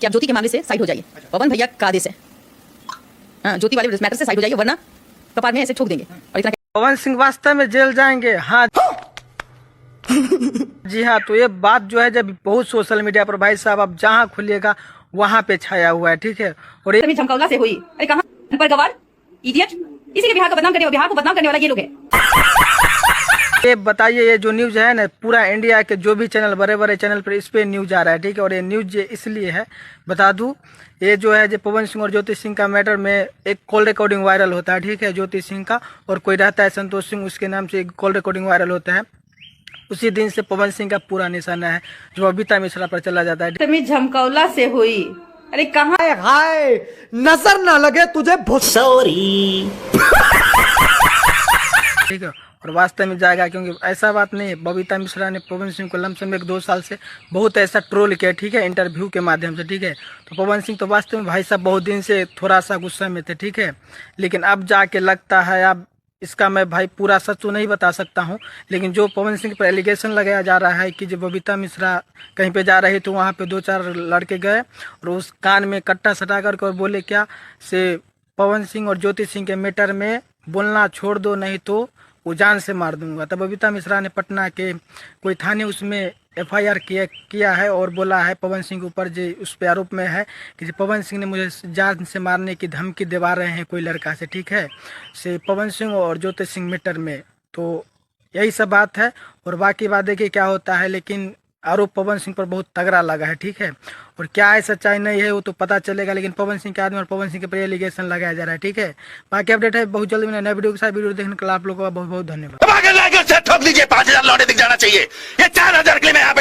कि आप ज्योति के मामले से साइड हो जाइए। पवन भैया का आदेश है, हाँ, ज्योति वाले मैटर से साइड हो जाइए, वरना कपार में ऐसे ठोक देंगे। और इतना पवन सिंह वास्तव में जेल जाएंगे? हाँ जी हाँ। तो ये बात जो है जब बहुत सोशल मीडिया पर भाई साहब अब जहाँ खुलिएगा वहाँ पे छाया हुआ है, ठीक है। और ये झमकौला से हुई, अरे कहाँ पर गवार इडियट, इसी के बिहार को बदनाम करने, बिहार को बदनाम करने वाला ये लोग है। ये बताइए, ये जो न्यूज है ना, पूरा इंडिया के जो भी चैनल, बड़े बड़े चैनल पर इस पे न्यूज आ रहा है, ठीक है। और ये न्यूज इसलिए है, बता दूं, ये जो है जो पवन सिंह और ज्योति सिंह का मैटर में एक कॉल रिकॉर्डिंग वायरल होता है, ठीक है, ज्योति सिंह का, और कोई रहता है संतोष सिंह, उसके नाम से एक कॉल रिकॉर्डिंग वायरल होता है। उसी दिन से पवन सिंह का पूरा निशाना है जो बबीता मिश्रा पर चला जाता है। तुम झमकौला से हुई, अरे कहाँ हाय नजर ना लगे तुझे, सॉरी, ठीक है। और वास्तव में जाएगा, क्योंकि ऐसा बात नहीं है, बबीता मिश्रा ने पवन सिंह को लमसम 1-2 साल से बहुत ऐसा ट्रोल किया, ठीक है, इंटरव्यू के माध्यम से, ठीक है। तो पवन सिंह तो वास्तव में भाई साहब बहुत दिन से थोड़ा सा गुस्सा में थे, ठीक है। लेकिन अब जाके लगता है, अब इसका मैं भाई पूरा सच तो नहीं बता सकता हूँ, लेकिन जो पवन सिंह पर एलिगेशन लगाया जा रहा है कि जब बबीता मिश्रा कहीं पे जा रही तो वहाँ पे 2-4 लड़के गए और उस कान में कट्टा सटा करके और बोले क्या से, पवन सिंह और ज्योति सिंह के मैटर में बोलना छोड़ दो, नहीं तो वो जान से मार दूंगा। तब बबीता मिश्रा ने पटना के कोई थाने उसमें FIR किया है और बोला है पवन सिंह के ऊपर जो उस पर आरोप में है कि पवन सिंह ने मुझे जान से मारने की धमकी दिवा रहे हैं कोई लड़का से, ठीक है, से पवन सिंह और ज्योति सिंह मैटर में। तो यही सब बात है, और बाकी बात देखिए क्या होता है, लेकिन आरोप पवन सिंह पर बहुत तगड़ा लगा है, ठीक है। और क्या है सच्चाई नहीं है वो तो पता चलेगा, लेकिन पवन सिंह के आदमी और पवन सिंह के पर एलिगेशन लगाया जा रहा है, ठीक है। बाकी अपडेट है बहुत जल्दी में नए वीडियो के साथ। वीडियो देखने के लिए आप लोगों का बहुत बहुत धन्यवाद। ठोक दीजिए, 5000 लौटे दिख जाना चाहिए, ये 4000 के लिए मैं यहाँ पे